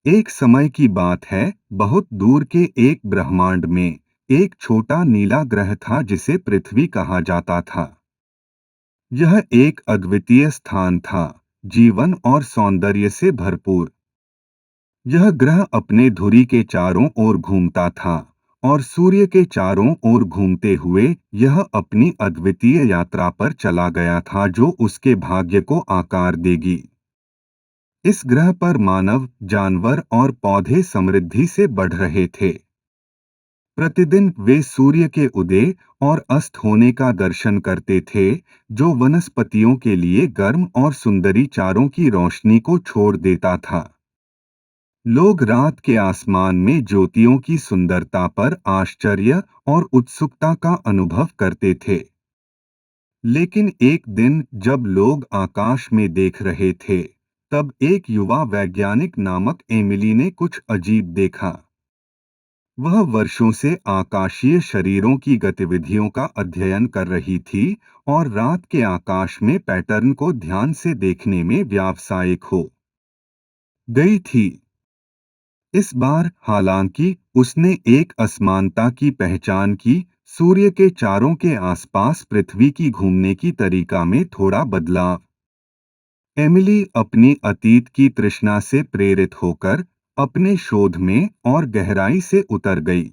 एक समय की बात है, बहुत दूर के एक ब्रह्मांड में एक छोटा नीला ग्रह था जिसे पृथ्वी कहा जाता था। यह एक अद्वितीय स्थान था, जीवन और सौंदर्य से भरपूर। यह ग्रह अपने धुरी के चारों ओर घूमता था और सूर्य के चारों ओर घूमते हुए यह अपनी अद्वितीय यात्रा पर चला गया था जो उसके भाग्य को आकार देगी। इस ग्रह पर मानव, जानवर और पौधे समृद्धि से बढ़ रहे थे। प्रतिदिन वे सूर्य के उदय और अस्त होने का दर्शन करते थे, जो वनस्पतियों के लिए गर्म और सुंदरी चारों की रोशनी को छोड़ देता था। लोग रात के आसमान में ज्योतियों की सुंदरता पर आश्चर्य और उत्सुकता का अनुभव करते थे। लेकिन एक दिन जब लोग आकाश में देख रहे थे, तब एक युवा वैज्ञानिक नामक एमिली ने कुछ अजीब देखा। वह वर्षों से आकाशीय शरीरों की गतिविधियों का अध्ययन कर रही थी और रात के आकाश में पैटर्न को ध्यान से देखने में व्यावसायिक हो गई थी। इस बार हालांकि उसने एक असमानता की पहचान की, सूर्य के चारों के आसपास पृथ्वी की घूमने की तरीका में थोड़ा बदलाव। एमिली अपनी अतीत की तृष्णा से प्रेरित होकर अपने शोध में और गहराई से उतर गई।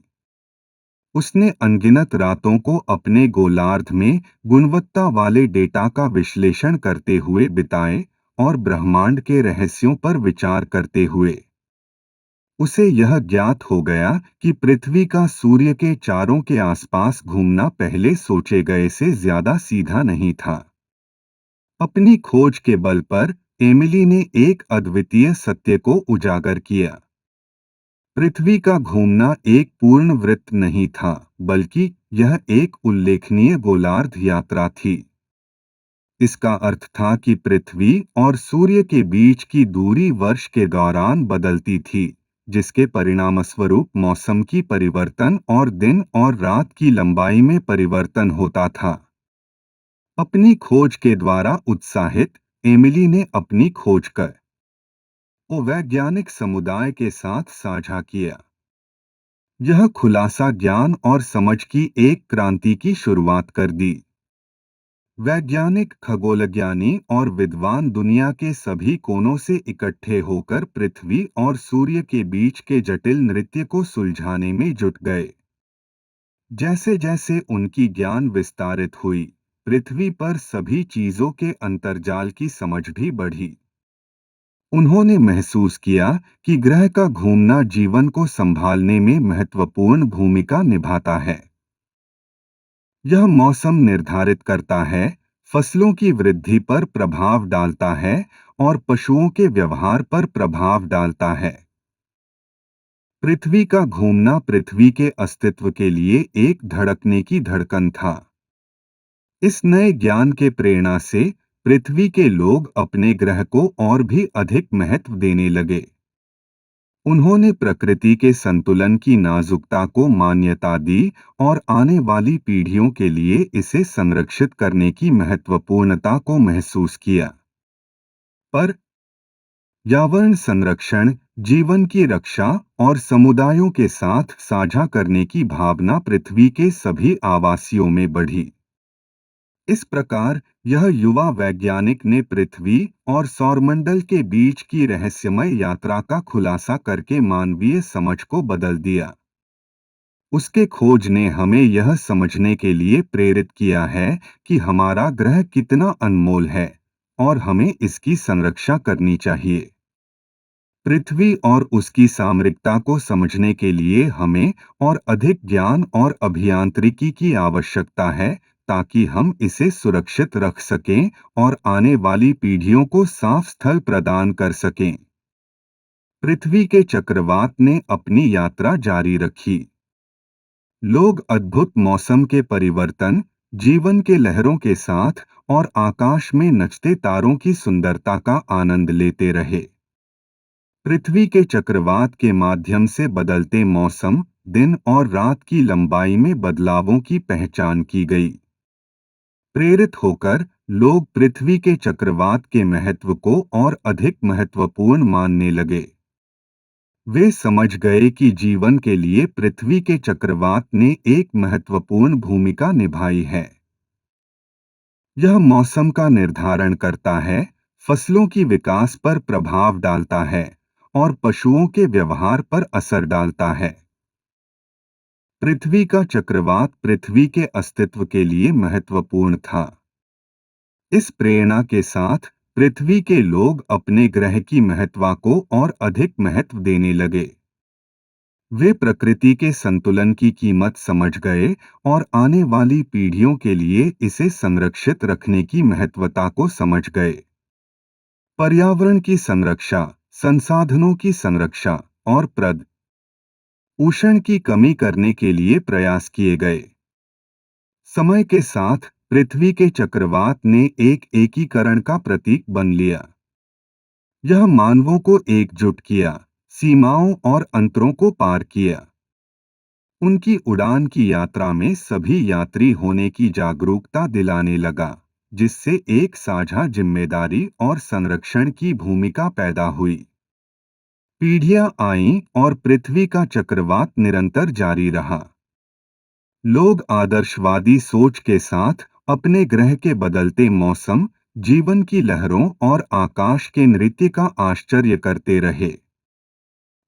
उसने अनगिनत रातों को अपने गोलार्ध में गुणवत्ता वाले डेटा का विश्लेषण करते हुए बिताए और ब्रह्मांड के रहस्यों पर विचार करते हुए उसे यह ज्ञात हो गया कि पृथ्वी का सूर्य के चारों के आसपास घूमना पहले सोचे गए से ज्यादा सीधा नहीं था। अपनी खोज के बल पर एमिली ने एक अद्वितीय सत्य को उजागर किया। पृथ्वी का घूमना एक पूर्ण वृत्त नहीं था, बल्कि यह एक उल्लेखनीय गोलार्ध यात्रा थी। इसका अर्थ था कि पृथ्वी और सूर्य के बीच की दूरी वर्ष के दौरान बदलती थी, जिसके परिणामस्वरूप मौसम की परिवर्तन और दिन और रात की लंबाई में परिवर्तन होता था। अपनी खोज के द्वारा उत्साहित एमिली ने अपनी खोज कर वो वैज्ञानिक समुदाय के साथ साझा किया। यह खुलासा ज्ञान और समझ की एक क्रांति की शुरुआत कर दी। वैज्ञानिक, खगोलज्ञानी और विद्वान दुनिया के सभी कोनों से इकट्ठे होकर पृथ्वी और सूर्य के बीच के जटिल नृत्य को सुलझाने में जुट गए। जैसे जैसे उनकी ज्ञान विस्तारित हुई, पृथ्वी पर सभी चीजों के अंतर्जाल की समझ भी बढ़ी। उन्होंने महसूस किया कि ग्रह का घूमना जीवन को संभालने में महत्वपूर्ण भूमिका निभाता है। यह मौसम निर्धारित करता है, फसलों की वृद्धि पर प्रभाव डालता है और पशुओं के व्यवहार पर प्रभाव डालता है। पृथ्वी का घूमना पृथ्वी के अस्तित्व के लिए एक धड़कने की धड़कन था। इस नए ज्ञान के प्रेरणा से पृथ्वी के लोग अपने ग्रह को और भी अधिक महत्व देने लगे। उन्होंने प्रकृति के संतुलन की नाजुकता को मान्यता दी और आने वाली पीढ़ियों के लिए इसे संरक्षित करने की महत्वपूर्णता को महसूस किया। पर पर्यावरण संरक्षण, जीवन की रक्षा और समुदायों के साथ साझा करने की भावना पृथ्वी के सभी आवासियों में बढ़ी। इस प्रकार यह युवा वैज्ञानिक ने पृथ्वी और सौरमंडल के बीच की रहस्यमय यात्रा का खुलासा करके मानवीय समझ को बदल दिया। उसके खोज ने हमें यह समझने के लिए प्रेरित किया है कि हमारा ग्रह कितना अनमोल है और हमें इसकी संरक्षा करनी चाहिए। पृथ्वी और उसकी सामरिकता को समझने के लिए हमें और अधिक ज्ञान और अभियांत्रिकी की आवश्यकता है, ताकि हम इसे सुरक्षित रख सकें और आने वाली पीढ़ियों को साफ स्थल प्रदान कर सकें। पृथ्वी के चक्रवात ने अपनी यात्रा जारी रखी। लोग अद्भुत मौसम के परिवर्तन, जीवन के लहरों के साथ और आकाश में नचते तारों की सुंदरता का आनंद लेते रहे। पृथ्वी के चक्रवात के माध्यम से बदलते मौसम, दिन और रात की लंबाई में बदलावों की पहचान की गई। प्रेरित होकर लोग पृथ्वी के चक्रवात के महत्व को और अधिक महत्वपूर्ण मानने लगे। वे समझ गए कि जीवन के लिए पृथ्वी के चक्रवात ने एक महत्वपूर्ण भूमिका निभाई है। यह मौसम का निर्धारण करता है, फसलों की विकास पर प्रभाव डालता है और पशुओं के व्यवहार पर असर डालता है। पृथ्वी का चक्रवात पृथ्वी के अस्तित्व के लिए महत्वपूर्ण था। इस प्रेरणा के साथ पृथ्वी के लोग अपने ग्रह की महत्ता को और अधिक महत्व देने लगे। वे प्रकृति के संतुलन की कीमत समझ गए और आने वाली पीढ़ियों के लिए इसे संरक्षित रखने की महत्वता को समझ गए। पर्यावरण की संरक्षा, संसाधनों की संरक्षा और प्रदूषण की कमी करने के लिए प्रयास किए गए। समय के साथ पृथ्वी के चक्रवात ने एक एकीकरण का प्रतीक बन लिया। यह मानवों को एकजुट किया, सीमाओं और अंतरों को पार किया। उनकी उड़ान की यात्रा में सभी यात्री होने की जागरूकता दिलाने लगा, जिससे एक साझा जिम्मेदारी और संरक्षण की भूमिका पैदा हुई। पीढ़ियां आईं और पृथ्वी का चक्रवात निरंतर जारी रहा। लोग आदर्शवादी सोच के साथ अपने ग्रह के बदलते मौसम, जीवन की लहरों और आकाश के नृत्य का आश्चर्य करते रहे।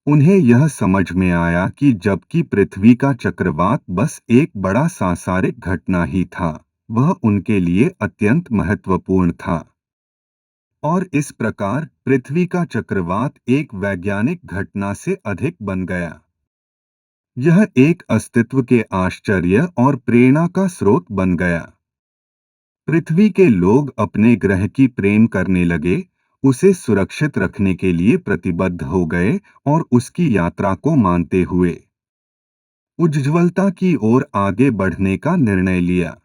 उन्हें यह समझ में आया कि जबकि पृथ्वी का चक्रवात बस एक बड़ा सांसारिक घटना ही था, वह उनके लिए अत्यंत महत्वपूर्ण था। और इस प्रकार पृथ्वी का चक्रवात एक वैज्ञानिक घटना से अधिक बन गया। यह एक अस्तित्व के आश्चर्य और प्रेरणा का स्रोत बन गया। पृथ्वी के लोग अपने ग्रह की प्रेम करने लगे, उसे सुरक्षित रखने के लिए प्रतिबद्ध हो गए और उसकी यात्रा को मानते हुए उज्ज्वलता की ओर आगे बढ़ने का निर्णय लिया।